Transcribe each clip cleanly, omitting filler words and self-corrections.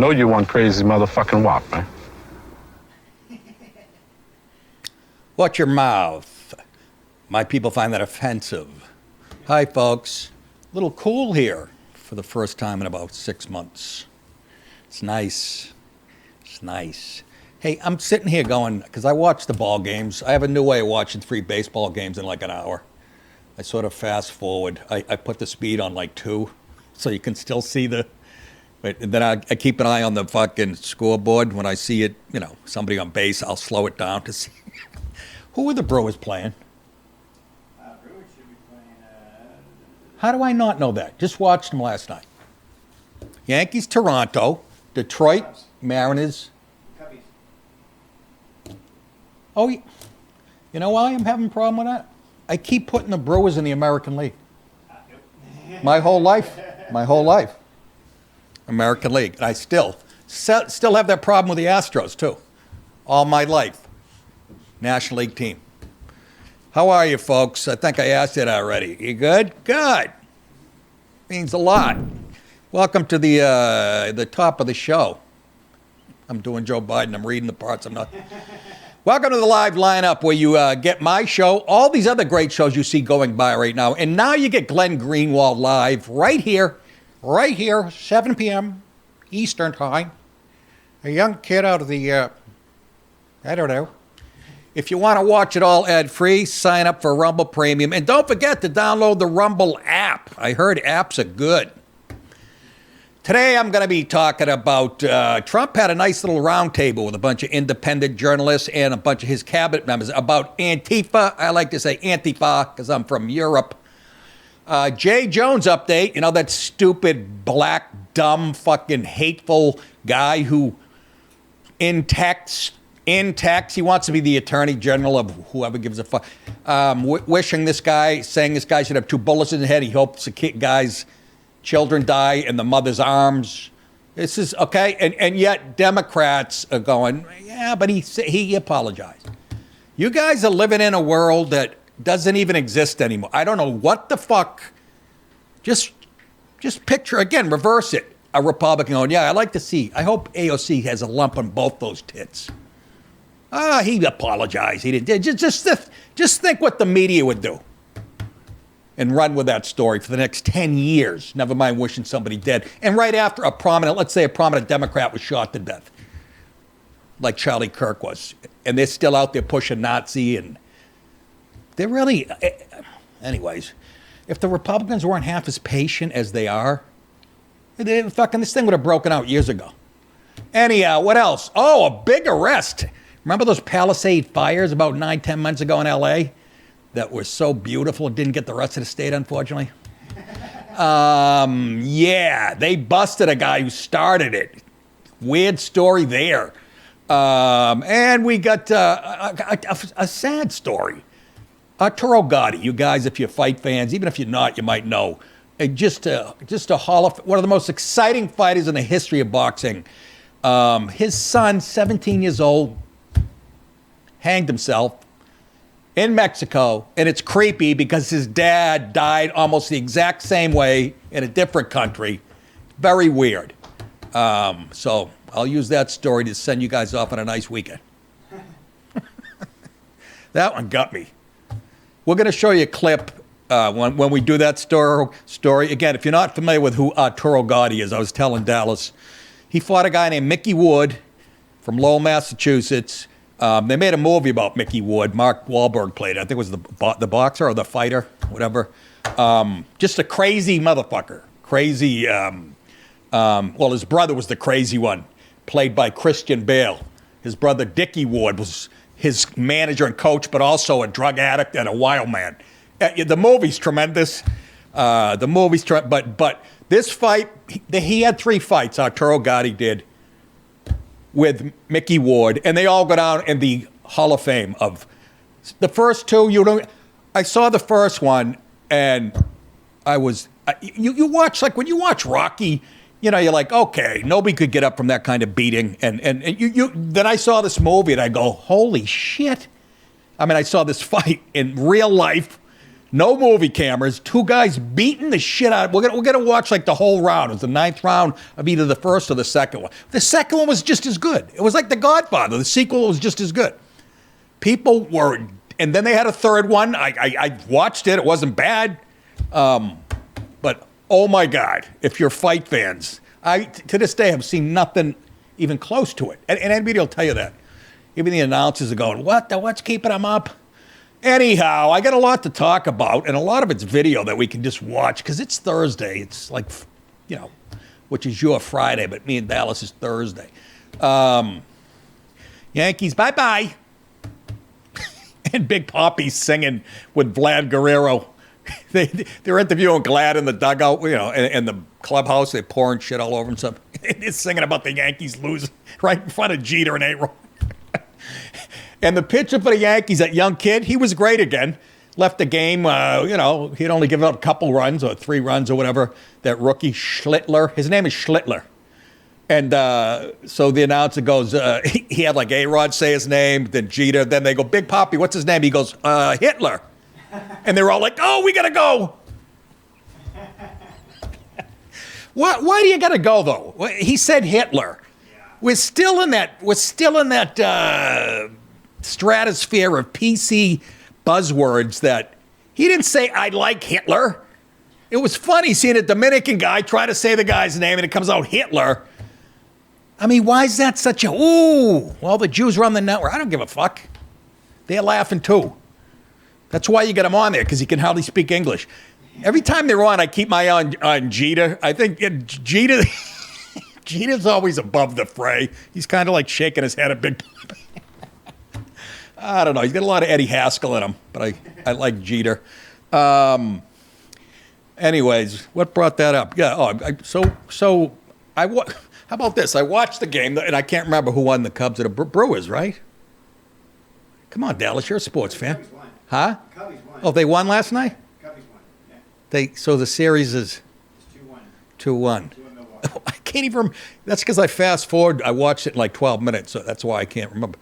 know you one crazy motherfucking wop, man. Watch your mouth. My people find that offensive. Hi, folks. A little cool here for the first time in about 6 months. It's nice. It's nice. Hey, I'm sitting here going, because I watch the ball games. I have a new way of watching 3 baseball games in like an hour. I sort of fast forward. I put the speed on like 2, so you can still see the... But then I keep an eye on the fucking scoreboard. When I see it, you know, somebody on base, I'll slow it down to see. Who are the Brewers playing? Brewers should be playing... How do I not know that? Just watched them last night. Yankees, Toronto, Detroit, Cubs. Mariners. Cubbies. Oh, you know why I'm having a problem with that? I keep putting the Brewers in the American League. My whole life. American League. And I still have that problem with the Astros, too. All my life. National League team. How are you, folks? I think I asked it already. You good? Good. Means a lot. Welcome to the top of the show. I'm doing Joe Biden. I'm reading the parts I'm not. Welcome to the live lineup where you get my show, all these other great shows you see going by right now. And now you get Glenn Greenwald live right here, 7 p.m. Eastern Time. A young kid out of the, I don't know. If you want to watch it all ad-free, sign up for Rumble Premium. And don't forget to download the Rumble app. I heard apps are good. Today I'm going to be talking about Trump had a nice little roundtable with a bunch of independent journalists and a bunch of his cabinet members about Antifa. I like to say Antifa because I'm from Europe. Jay Jones update, you know, that stupid, black, dumb, fucking hateful guy who in text, he wants to be the attorney general of whoever gives a fuck. Wishing this guy, saying this guy should have 2 bullets in the head. He hopes the guy's children die in the mother's arms. This is okay. And yet Democrats are going, yeah, but he apologized. You guys are living in a world that doesn't even exist anymore. I don't know what the fuck. Just picture, again, reverse it. A Republican going, yeah, I'd like to see. I hope AOC has a lump on both those tits. He apologized. He didn't. Just think what the media would do and run with that story for the next 10 years. Never mind wishing somebody dead. And right after let's say a prominent Democrat was shot to death, like Charlie Kirk was. And they're still out there pushing Nazi. And they're really, anyways, if the Republicans weren't half as patient as they are, this thing would have broken out years ago. Anyhow, what else? Oh, a big arrest. Remember those Palisades fires about 9-10 months ago in L.A. that were so beautiful and didn't get the rest of the state, unfortunately? Yeah, they busted a guy who started it. Weird story there. And we got a sad story. Arturo Gatti, you guys, if you're fight fans, even if you're not, you might know. Just a one of the most exciting fighters in the history of boxing. His son, 17 years old, hanged himself in Mexico, and it's creepy because his dad died almost the exact same way in a different country. Very weird. So I'll use that story to send you guys off on a nice weekend. That one got me. We're going to show you a clip when we do that story. Again, if you're not familiar with who Arturo Gatti is, I was telling Dallas, he fought a guy named Mickey Wood from Lowell, Massachusetts. They made a movie about Mickey Wood. Mark Wahlberg played it. I think it was the boxer or the fighter, whatever. Just a crazy motherfucker. Crazy. Well, his brother was the crazy one, played by Christian Bale. His brother Dickie Wood was his manager and coach, but also a drug addict and a wild man. The movie's tremendous. But this fight, he had 3 fights. Arturo Gatti did with Mickey Ward, and they all go down in the Hall of Fame of the first 2. I saw the first one, and I was you watch, like when you watch Rocky, you're like, okay, nobody could get up from that kind of beating, and then I saw this movie and I go, holy shit. I mean, I saw this fight in real life, no movie cameras, two guys beating the shit out. We're gonna watch like the whole round. It was the 9th round of either the first or the second one. The second one was just as good. It was like The Godfather. The sequel was just as good. People were, and then they had a third one. I watched it. It wasn't bad, but oh my God, if you're fight fans, to this day have seen nothing even close to it. And anybody will tell you that. Even the announcers are going, what's keeping them up? Anyhow, I got a lot to talk about, and a lot of it's video that we can just watch because it's Thursday. It's like, which is your Friday, but me and Dallas is Thursday. Yankees, bye-bye. And Big Papi's singing with Vlad Guerrero. They're interviewing Glad in the dugout, in the clubhouse. They're pouring shit all over him. So he's singing about the Yankees losing right in front of Jeter and A-Rod. And the pitcher for the Yankees, that young kid, he was great again. Left the game, he'd only given up a couple runs or 3 runs or whatever. That rookie, Schlittler, his name is Schlittler. And so the announcer goes, he had like A-Rod say his name, then Jeter. Then they go, Big Papi, what's his name? He goes, Hitler. And they were all like, oh, we got to go. Why do you got to go, though? He said Hitler. Yeah. We're still in that stratosphere of PC buzzwords that he didn't say, I like Hitler. It was funny seeing a Dominican guy try to say the guy's name and it comes out Hitler. I mean, why is that such a, well, the Jews run the network. I don't give a fuck. They're laughing too. That's why you get him on there, because he can hardly speak English. Every time they're on, I keep my eye on Jeter. I think Jeter's always above the fray. He's kind of like shaking his head at Big Papi. I don't know. He's got a lot of Eddie Haskell in him, but I like Jeter. Anyways, what brought that up? Yeah. How about this? I watched the game, and I can't remember who won the Cubs or the Brewers, right? Come on, Dallas, you're a sports fan. Cubbies won. Huh? Cubbies won. Oh, they won last night? Cubbies won, yeah. So the series is It's 2-1. 2-1. Milwaukee. I can't even remember. That's because I fast forward. I watched it in like 12 minutes, so that's why I can't remember.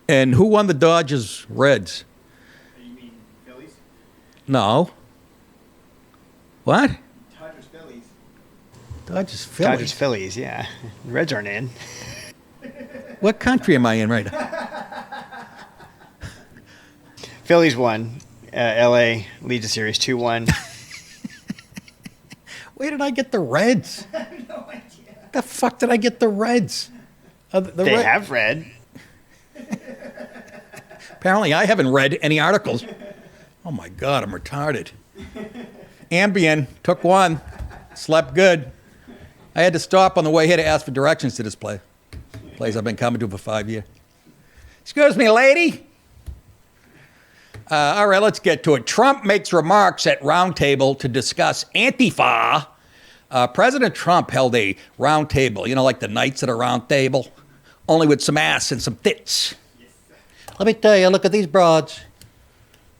And who won the Dodgers Reds? You mean Phillies? No. What? Dodgers Phillies. Dodgers Phillies. Dodgers Phillies, yeah. The Reds aren't in. What country am I in right now? Phillies won. LA leads the series 2-1. Where did I get the Reds? I have no idea. The fuck did I get the Reds? They have red. Apparently, I haven't read any articles. Oh my God, I'm retarded. Ambien, took one, slept good. I had to stop on the way here to ask for directions to this place I've been coming to for 5 years. Excuse me, lady. All right, let's get to it. Trump makes remarks at roundtable to discuss ANTIFA. President Trump held a roundtable, like the knights at a round table, only with some ass and some tits. Yes. Let me tell you, look at these broads.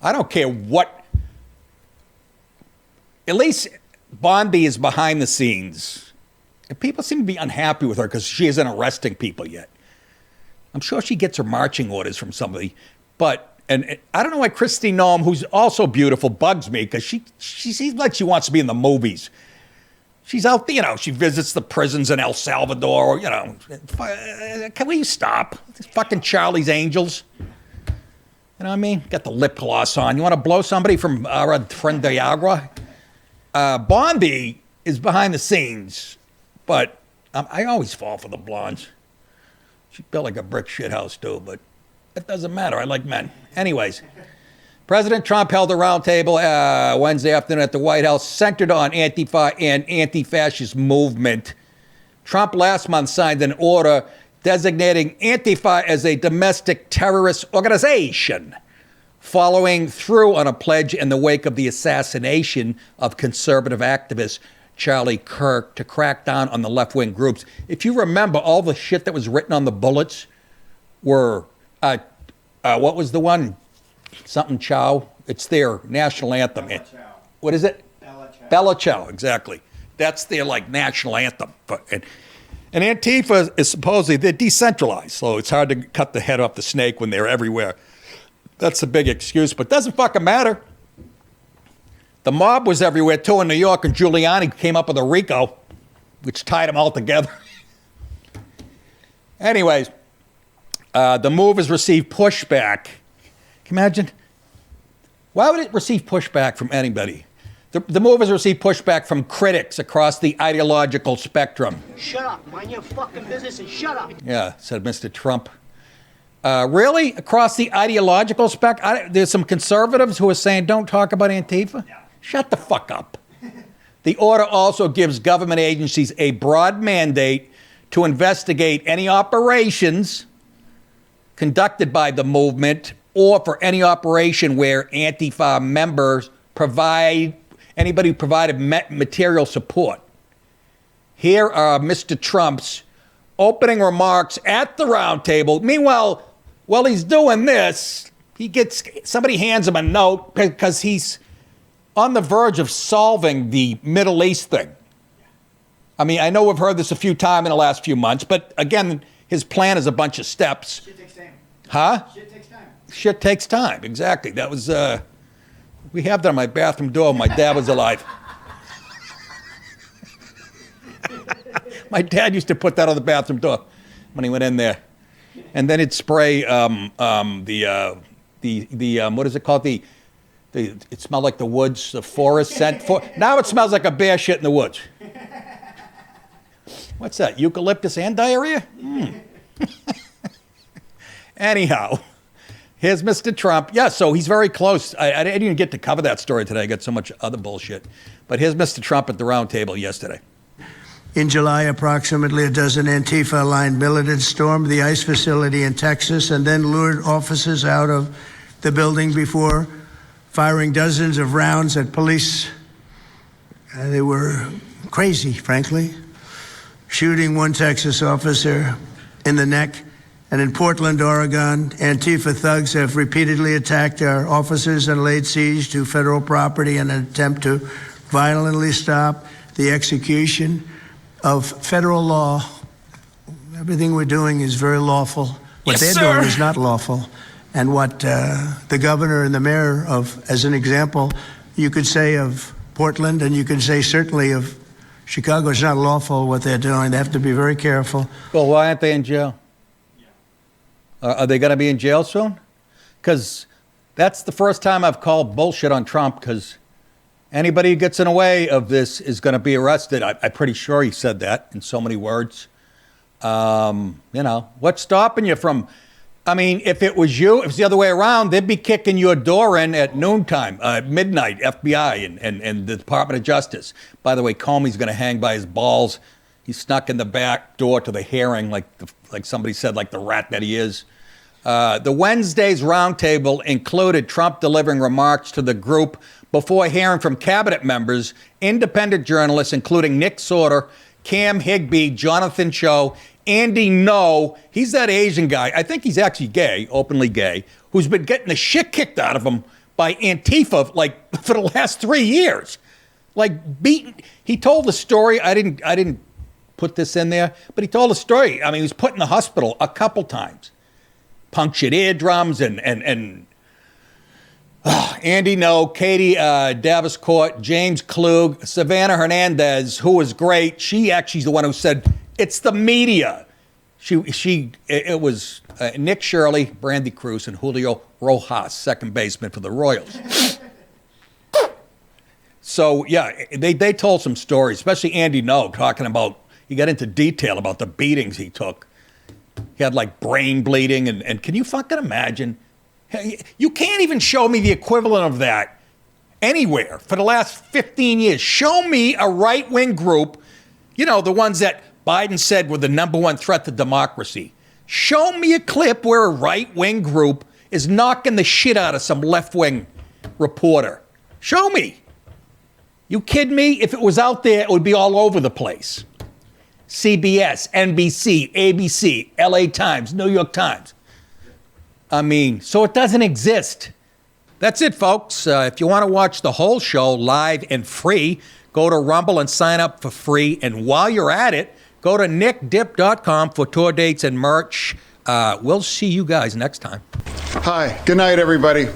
I don't care what. At least Bondi is behind the scenes. And people seem to be unhappy with her because she isn't arresting people yet. I'm sure she gets her marching orders from somebody. But, and I don't know why Christine Noem, who's also beautiful, bugs me because she seems like she wants to be in the movies. She's out there, she visits the prisons in El Salvador, Can we stop? These fucking Charlie's Angels. You know what I mean? Got the lip gloss on. You want to blow somebody from our friend Diagra? Bondi is behind the scenes, but I always fall for the blondes. She built like a brick shithouse too, but it doesn't matter. I like men. Anyways, President Trump held a roundtable Wednesday afternoon at the White House centered on Antifa and anti-fascist movement. Trump last month signed an order designating Antifa as a domestic terrorist organization, following through on a pledge in the wake of the assassination of conservative activist Charlie Kirk to crack down on the left-wing groups. If you remember, all the shit that was written on the bullets were, what was the one? Something Chow. It's their national anthem. Bella Ciao. What is it? Bella Ciao. Bella Ciao, exactly. That's their national anthem. And Antifa is supposedly, they're decentralized, so it's hard to cut the head off the snake when they're everywhere. That's a big excuse, but doesn't fucking matter. The mob was everywhere, too, in New York, and Giuliani came up with a RICO, which tied them all together. Anyways, the move has received pushback. Can you imagine? Why would it receive pushback from anybody? The move has received pushback from critics across the ideological spectrum. Shut up. Mind your fucking business and shut up. Yeah, said Mr. Trump. Really? Across the ideological spectrum? There's some conservatives who are saying, don't talk about Antifa? Yeah. Shut the fuck up. The order also gives government agencies a broad mandate to investigate any operations conducted by the movement or for any operation where Antifa members anybody who provided material support. Here are Mr. Trump's opening remarks at the roundtable. Meanwhile, while he's doing this, somebody hands him a note because he's on the verge of solving the Middle East thing. I mean, I know we've heard this a few times in the last few months, but again, his plan is a bunch of steps. Shit takes time. Huh? Shit takes time. Shit takes time, exactly. That was, we have that on my bathroom door when my dad was alive. My dad used to put that on the bathroom door when he went in there. And then he'd spray what is it called? It smelled like the woods, the forest scent. Now it smells like a bear shit in the woods. What's that, eucalyptus and diarrhea? Anyhow, here's Mr. Trump. Yeah, so he's very close. I didn't even get to cover that story today. I got so much other bullshit. But here's Mr. Trump at the round table yesterday. In July, approximately a dozen Antifa-aligned militants stormed the ICE facility in Texas and then lured officers out of the building before firing dozens of rounds at police. They were crazy, frankly, shooting one Texas officer in the neck. And in Portland, Oregon, Antifa thugs have repeatedly attacked our officers and laid siege to federal property in an attempt to violently stop the execution of federal law. Everything we're doing is very lawful. What they're doing is not lawful. And what the governor and the mayor of, as an example, you could say of Portland, and you could say certainly of Chicago, it's not lawful what they're doing. They have to be very careful. Well, why aren't they in jail? Are they going to be in jail soon? Because that's the first time I've called bullshit on Trump, because anybody who gets in the way of this is going to be arrested. I'm pretty sure he said that in so many words. What's stopping you from... I mean, if it was you, if it's the other way around, they'd be kicking your door in at noontime, midnight, FBI and the Department of Justice. By the way, Comey's going to hang by his balls. He snuck in the back door to the hearing, like somebody said, like the rat that he is. The Wednesday's roundtable included Trump delivering remarks to the group before hearing from cabinet members, independent journalists, including Nick Sorter, Cam Higbee, Jonathan Cho, Andy No, he's that Asian guy, I think he's actually gay, openly gay, who's been getting the shit kicked out of him by Antifa, for the last 3 years. Beaten. He told the story, I didn't put this in there, but he told the story. I mean, he was put in the hospital a couple times. Punctured eardrums and Andy No, Katie Davenport, James Klug, Savannah Hernandez, who was great. She actually's the one who said, it's the media. It was Nick Shirley, Brandy Cruz, and Julio Rojas, second baseman for the Royals. So, yeah, they told some stories, especially Andy No, talking about, he got into detail about the beatings he took. He had brain bleeding, and can you fucking imagine? You can't even show me the equivalent of that anywhere for the last 15 years. Show me a right-wing group, the ones that Biden said were the number one threat to democracy. Show me a clip where a right-wing group is knocking the shit out of some left-wing reporter. Show me. You kidding me? If it was out there, it would be all over the place. CBS, NBC, ABC, LA Times, New York Times. I mean, so it doesn't exist. That's it, folks. If you want to watch the whole show live and free, go to Rumble and sign up for free. And while you're at it, go to nickdip.com for tour dates and merch. We'll see you guys next time. Hi. Good night, everybody.